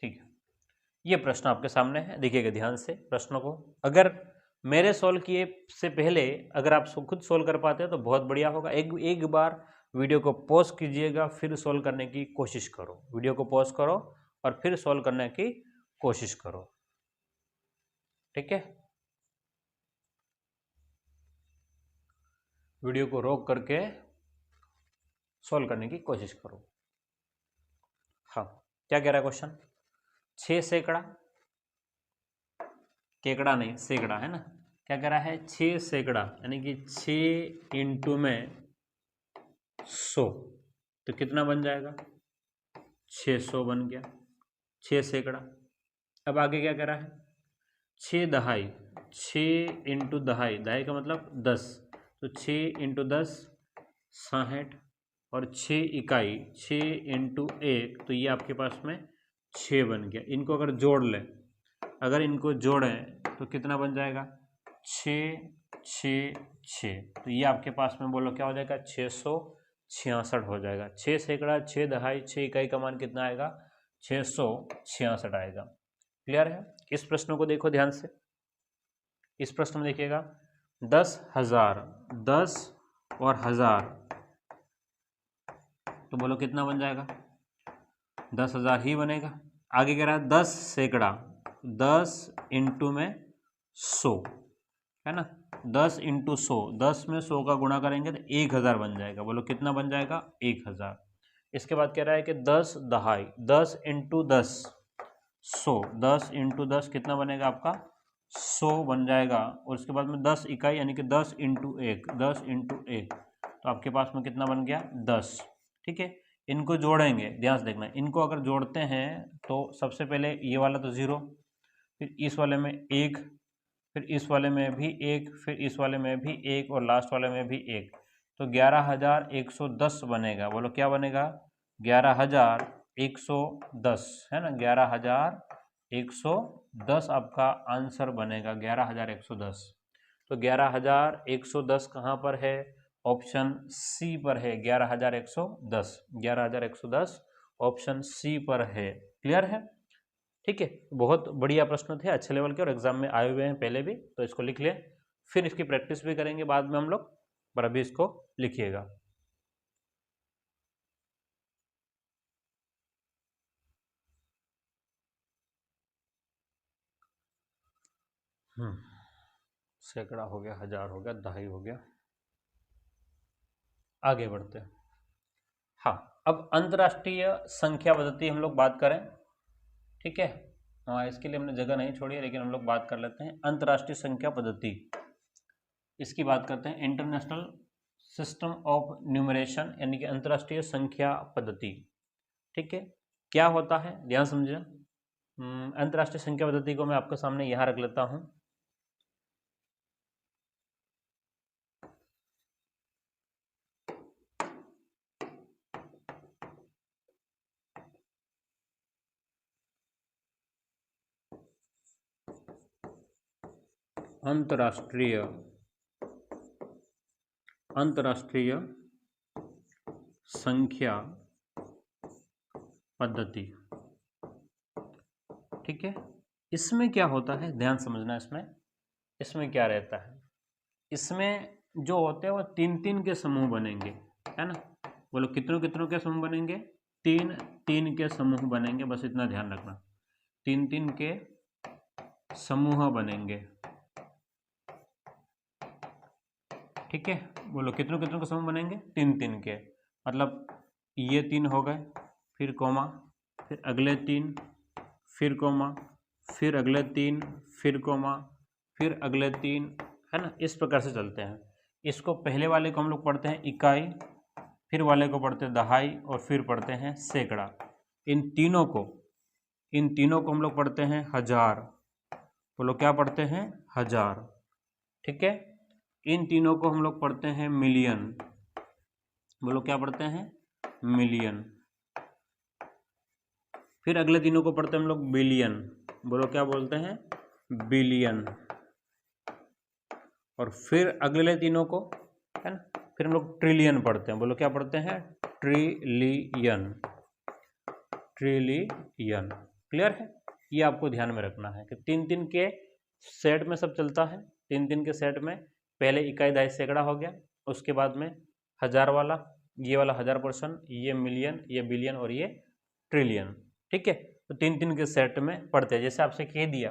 ठीक है। ये प्रश्न आपके सामने है, देखिएगा ध्यान से प्रश्नों को। अगर मेरे सोल्व किए से पहले अगर आप खुद सोल्व कर पाते हैं तो बहुत बढ़िया होगा। एक बार वीडियो को पॉज कीजिएगा, फिर सोल्व करने की कोशिश करो, वीडियो को पॉज करो और फिर सोल्व करने की कोशिश करो, ठीक है। वीडियो को रोक करके सोल्व करने की कोशिश करो। हाँ, क्या कह रहा है क्वेश्चन, 6 सैकड़ा, केकड़ा नहीं सैकड़ा, है ना, क्या कह रहा है, 6 सैकड़ा यानी कि 6 इंटू में 100, तो कितना बन जाएगा, 600 बन गया, 6 सैकड़ा। अब आगे क्या कह रहा है, 6 दहाई, 6 इंटू दहाई, दहाई का मतलब 10, तो 6 इंटू 10 60, और 6 इकाई 6 इंटू 1, तो ये आपके पास में 6 बन गया। इनको अगर जोड़ लें, अगर इनको जोड़ें तो कितना बन जाएगा, 6 6 6, तो ये आपके पास में बोलो क्या हो जाएगा, 666 हो जाएगा। 6 सैकड़ा, 6 दहाई, 6 इकाई का मान कितना आएगा, 666 आएगा, क्लियर है। इस प्रश्न को देखो ध्यान से, इस प्रश्न में देखिएगा 10,000, 10 और 1000, तो बोलो कितना बन जाएगा, 10,000 ही बनेगा। आगे कह रहा है 10 सैकड़ा, 10 इंटू में 100 है ना, 10 इंटू 100, 10 में 100 का गुणा करेंगे तो 1000 बन जाएगा। बोलो कितना बन जाएगा, 1000। इसके बाद कह रहा है कि 10 दहाई, 10 इंटू 10 100, 10 इंटू 10 कितना बनेगा आपका 100 बन जाएगा। और उसके बाद में 10 इकाई यानी कि 10 इंटू 1, 10 इंटू 1, तो आपके पास में कितना बन गया 10। ठीक है, इनको जोड़ेंगे, ध्यान से देखना, इनको अगर जोड़ते हैं तो सबसे पहले ये वाला तो 0, फिर इस वाले में 1, फिर इस वाले में भी 1, फिर इस वाले में भी 1 और लास्ट वाले में भी 1, तो 11,110 बनेगा। बोलो क्या बनेगा, 11,110 है ना, 11,110 आपका आंसर बनेगा, 11,110। तो 11,110 कहाँ पर है, ऑप्शन सी पर है, 11,110, 11,110 ऑप्शन सी पर है। क्लियर है, ठीक है। बहुत बढ़िया प्रश्न थे, अच्छे लेवल के, और एग्जाम में आए हुए हैं पहले भी, तो इसको लिख लें, फिर इसकी प्रैक्टिस भी करेंगे बाद में हम लोग, पर अभी इसको लिखिएगा। सैकड़ा हो गया, 1000 हो गया, दहाई हो गया, आगे बढ़ते हैं। हाँ, अब अंतर्राष्ट्रीय संख्या पद्धति हम लोग बात करें, ठीक है। हाँ, इसके लिए हमने जगह नहीं छोड़ी है, लेकिन हम लोग बात कर लेते हैं अंतर्राष्ट्रीय संख्या पद्धति, इसकी बात करते हैं। इंटरनेशनल सिस्टम ऑफ न्यूमरेशन यानी कि अंतर्राष्ट्रीय संख्या पद्धति, ठीक है। क्या होता है, ध्यान समझिए। अंतर्राष्ट्रीय संख्या पद्धति को मैं आपके सामने यहाँ रख लेता हूँ। अंतर्राष्ट्रीय संख्या पद्धति, ठीक है। इसमें क्या होता है, ध्यान समझना, इसमें क्या रहता है, इसमें जो होते हैं वो 3-3 के समूह बनेंगे, है ना। बोलो कितनों कितनों के समूह बनेंगे, 3-3 के समूह बनेंगे, बस इतना ध्यान रखना, 3-3 के समूह बनेंगे, ठीक है। बोलो कितनों कितनों के समूह बनेंगे, 3-3 के, मतलब ये 3 हो गए, फिर कोमा, फिर अगले 3, फिर कोमा, फिर अगले 3, फिर कोमा, फिर अगले 3, है ना। इस प्रकार से चलते हैं। इसको पहले वाले को हम लोग पढ़ते हैं इकाई, फिर वाले को पढ़ते हैं दहाई, और फिर पढ़ते हैं सैकड़ा। इन तीनों को हम लोग पढ़ते हैं हजार। बोलो क्या पढ़ते हैं, हजार, ठीक है। इन तीनों को हम लोग पढ़ते हैं मिलियन। बोलो क्या पढ़ते हैं, मिलियन। फिर अगले तीनों को पढ़ते हैं हम लोग बिलियन। बोलो क्या बोलते हैं, बिलियन। और फिर अगले तीनों को, है ना, फिर हम लोग ट्रिलियन पढ़ते हैं। बोलो क्या पढ़ते हैं, ट्रिलियन, ट्रिलियन। क्लियर है, ये आपको ध्यान में रखना है कि 3-3 के सेट में सब चलता है। 3-3 के सेट में पहले इकाई दहाई सैकड़ा हो गया, उसके बाद में हजार वाला, ये वाला 1000%, ये मिलियन, ये बिलियन और ये ट्रिलियन, ठीक है। तो 3-3 के सेट में पढ़ते हैं, जैसे आपसे कह दिया,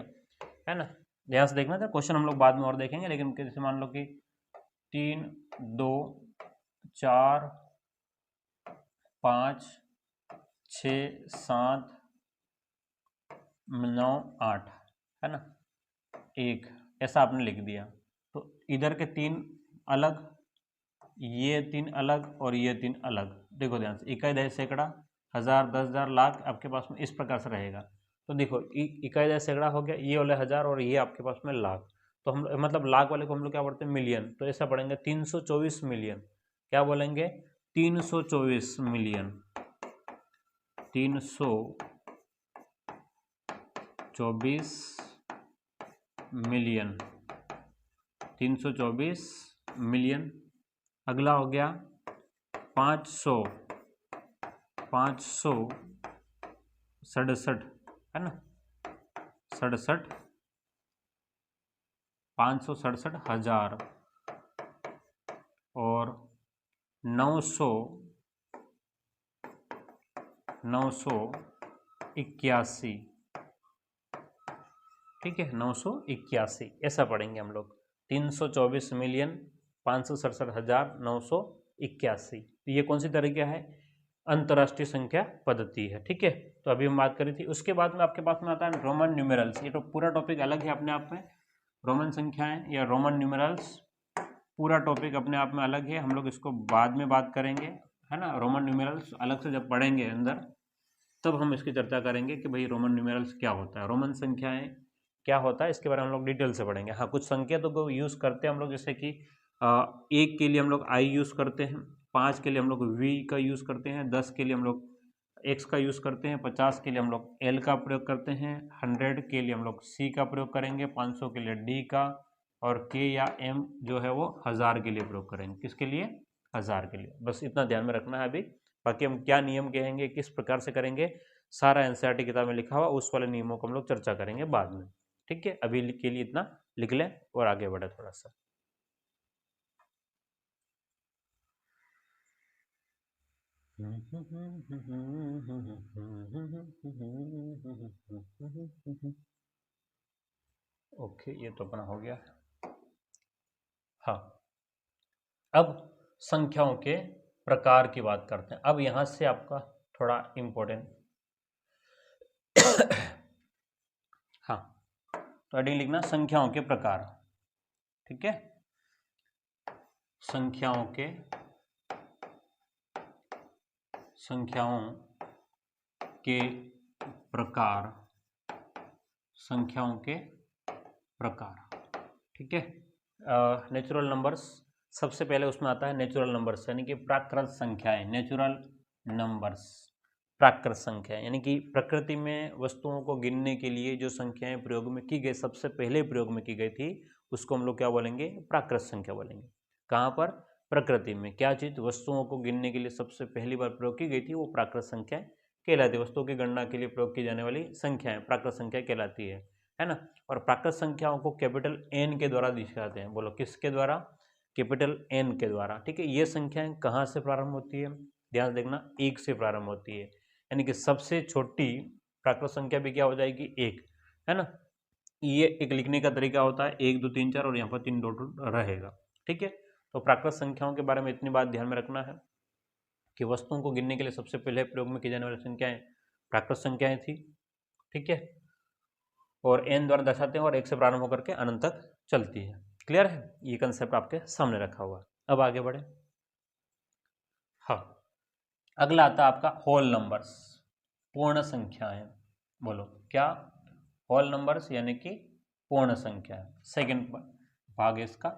है ना। ध्यान से देखना था, क्वेश्चन हम लोग बाद में और देखेंगे, लेकिन जैसे मान लो कि 3, 2, 4, 5, 6, 7, 9, 8, है ना, 1, ऐसा आपने लिख दिया। तो इधर के 3 अलग, ये 3 अलग और ये 3 अलग। देखो ध्यान से, इकाई दहाई सैकड़ा, 1000, 10,000, लाख आपके पास में इस प्रकार से रहेगा। तो देखो इकाई दहाई सैकड़ा हो गया, ये वाले 1000 और ये आपके पास में लाख। तो हम मतलब लाख वाले को हम लोग क्या पढ़ते हैं, मिलियन। तो ऐसा पढ़ेंगे 324 मिलियन। क्या बोलेंगे, 324 मिलियन, 324 मिलियन, 324 मिलियन। अगला हो गया 500, 567, है ना, 67, 567,000। और 900, 981, ठीक है, 981 ऐसा पढ़ेंगे हम लोग। 324,567,981, ये कौन सी तरह का है? अंतरराष्ट्रीय संख्या पद्धति है, ठीक है। तो अभी हम बात करी थी। उसके बाद में आपके पास में आता है रोमन न्यूमेरल्स। ये तो पूरा टॉपिक अलग है अपने आप में। रोमन संख्याएं या रोमन न्यूमेरल्स पूरा टॉपिक अपने आप में अलग है, हम लोग इसको बाद में बात करेंगे, है ना। रोमन न्यूमेरल्स अलग से जब पढ़ेंगे अंदर, तब हम इसकी चर्चा करेंगे कि भाई रोमन न्यूमेरल्स क्या होता है, रोमन संख्याएं क्या होता है, इसके बारे में हम लोग डिटेल से पढ़ेंगे। हाँ, कुछ संख्या तो यूज़ करते हैं हम लोग, जैसे कि 1 के लिए हम लोग आई यूज़ करते हैं, 5 के लिए हम लोग वी का यूज़ करते हैं, 10 के लिए हम लोग एक्स का यूज़ करते हैं, 50 के लिए हम लोग एल का प्रयोग करते हैं, 100 के लिए हम लोग सी का प्रयोग करेंगे, 500 के लिए डी का, और के या एम जो है वो 1000 के लिए प्रयोग करेंगे। किसके लिए? 1000 के लिए। बस इतना ध्यान में रखना है अभी। बाकी हम क्या नियम कहेंगे, किस प्रकार से करेंगे, सारा एनसीईआरटी किताब में लिखा हुआ, उस वाले नियमों को हम लोग चर्चा करेंगे बाद में, ठीक है। अभी के लिए इतना लिख लें और आगे बढ़े थोड़ा सा। ओके, ये तो अपना हो गया। हाँ, अब संख्याओं के प्रकार की बात करते हैं। अब यहां से आपका थोड़ा इम्पोर्टेंट हाँ, तो हेडिंग लिखना संख्याओं के प्रकार, ठीक है। संख्याओं के प्रकार, संख्याओं के प्रकार, ठीक है। नेचुरल नंबर्स सबसे पहले उसमें आता है, नेचुरल नंबर्स यानी कि प्राकृत संख्याएं। नेचुरल नंबर्स प्राकृत संख्या, यानी कि प्रकृति में वस्तुओं को गिनने के लिए जो संख्याएं प्रयोग में की गई, सबसे पहले प्रयोग में की गई थी, उसको हम लोग क्या बोलेंगे? प्राकृत संख्या बोलेंगे। कहाँ पर? प्रकृति में। क्या चीज वस्तुओं को गिनने के लिए सबसे पहली बार प्रयोग की गई थी, वो प्राकृत संख्या कहलाती है। वस्तुओं की गणना के लिए प्रयोग की जाने वाली संख्याएं प्राकृत संख्या कहलाती है ना। और प्राकृत संख्याओं को कैपिटल एन के द्वारा दिखाते हैं। बोलो किसके द्वारा? कैपिटल एन के द्वारा, ठीक है। ये संख्याएं कहाँ से प्रारंभ होती है? ध्यान देखना, 1 से प्रारंभ होती है, यानी कि सबसे छोटी प्राकृत संख्या भी क्या हो जाएगी? 1, है ना। ये एक लिखने का तरीका होता है, 1 2 3 4, और यहाँ पर 3 डॉट रहेगा, ठीक है। तो प्राकृत संख्याओं के बारे में इतनी बात ध्यान में रखना है कि वस्तुओं को गिनने के लिए सबसे पहले प्रयोग में की जाने वाली संख्याएं प्राकृत संख्याएं थी, ठीक है। और एन द्वारा दर्शाते हैं और 1 से प्रारंभ होकर के अनंत तक चलती है। क्लियर है? ये कंसेप्ट आपके सामने रखा हुआ है। अब आगे बढ़े। हाँ, अगला आता है आपका होल नंबर्स, पूर्ण संख्याएं। बोलो क्या? होल नंबर्स यानी कि पूर्ण संख्या। सेकंड भाग है इसका,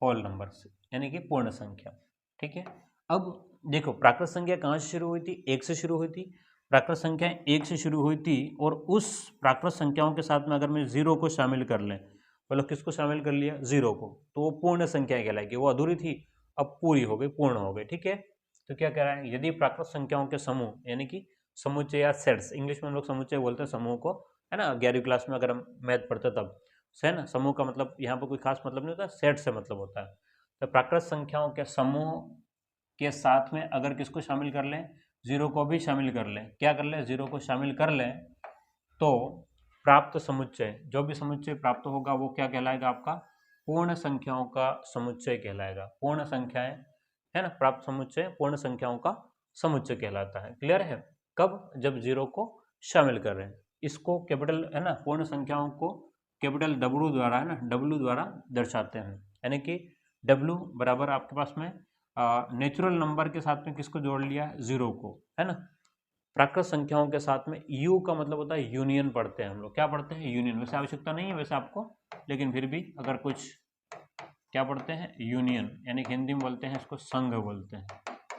होल नंबर्स यानी कि पूर्ण संख्या, ठीक है। अब देखो, प्राकृत संख्या कहाँ से शुरू हुई थी? 1 से शुरू हुई थी। प्राकृत संख्या 1 से शुरू हुई थी, और उस प्राकृत संख्याओं के साथ में अगर मैं 0 को शामिल कर लें, बोलो किसको शामिल कर लिया? 0 को, तो वो पूर्ण संख्या कहलाएगी। वो अधूरी थी, अब पूरी हो गई, पूर्ण हो गई, ठीक है। तो क्या कह रहा है? यदि प्राकृत संख्याओं के समूह यानी कि समुच्चय या सेट्स, इंग्लिश में हम लोग समुच्चय बोलते हैं समूह को, है ना। 11वीं क्लास में अगर हम मैथ पढ़ते तब से, है ना। समूह का मतलब यहाँ पर कोई खास मतलब नहीं होता, सेट से मतलब होता है। तो प्राकृत संख्याओं के समूह के साथ में अगर किसको शामिल कर लें? 0 को भी शामिल कर लें। क्या कर लें? 0 को शामिल कर लें, तो प्राप्त समुच्चय, जो भी समुच्चय प्राप्त होगा वो क्या कहलाएगा? आपका पूर्ण संख्याओं का समुच्चय कहलाएगा। पूर्ण संख्याएं, है ना, प्राप्त समुच्चय पूर्ण संख्याओं का समुच्चय कहलाता है। क्लियर है? कब? जब 0 को शामिल कर रहे हैं। इसको कैपिटल, है ना, पूर्ण संख्याओं को कैपिटल डब्ल्यू द्वारा, है ना, डब्ल्यू द्वारा दर्शाते हैं। यानी कि डब्ल्यू बराबर आपके पास में नेचुरल नंबर के साथ में किसको जोड़ लिया? 0 को, है ना। प्राकृत संख्याओं के साथ में यू का मतलब होता है यूनियन पढ़ते हैं हम लोग। क्या पढ़ते हैं? यूनियन। वैसे आवश्यकता नहीं है वैसे आपको, लेकिन फिर भी अगर कुछ, क्या पढ़ते हैं? यूनियन, यानी हिंदी में बोलते हैं इसको संघ बोलते हैं।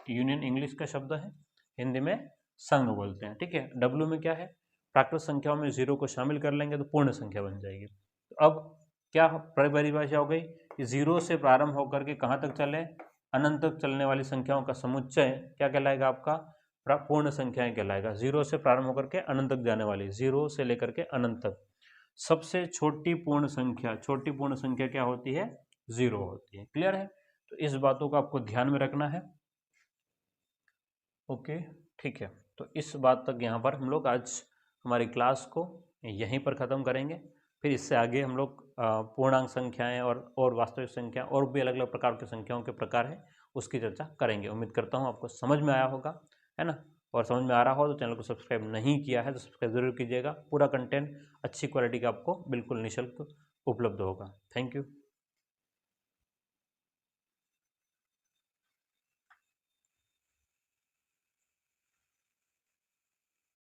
यूनियन इंग्लिश का शब्द है, हिंदी में संघ बोलते हैं, ठीक है। डब्ल्यू में क्या है? प्राकृत संख्याओं में 0 को शामिल कर लेंगे तो पूर्ण संख्या बन जाएगी। तो अब क्या परिभाषा हो गई कि 0 से प्रारंभ होकर के कहाँ तक चले? अनंत तक चलने वाली संख्याओं का समुच्चय क्या कहलाएगा? आपका पूर्ण संख्याएं कहलाएगा। 0 से प्रारंभ होकर के अनंत तक जाने वाली, 0 से लेकर के अनंत तक सबसे छोटी पूर्ण संख्या, छोटी पूर्ण संख्या क्या होती है? 0 होती है। क्लियर है? तो इस बातों को आपको ध्यान में रखना है। ओके, ठीक है। तो इस बात तक यहाँ पर हम लोग आज हमारी क्लास को यहीं पर ख़त्म करेंगे। फिर इससे आगे हम लोग पूर्णांक संख्याएं और वास्तविक संख्या और भी अलग अलग प्रकार की संख्याओं के प्रकार हैं उसकी चर्चा करेंगे। उम्मीद करता हूँ आपको समझ में आया होगा, है ना। और समझ में आ रहा हो तो चैनल को सब्सक्राइब नहीं किया है तो सब्सक्राइब जरूर कीजिएगा। पूरा कंटेंट अच्छी क्वालिटी का आपको बिल्कुल निःशुल्क उपलब्ध होगा। Thank you.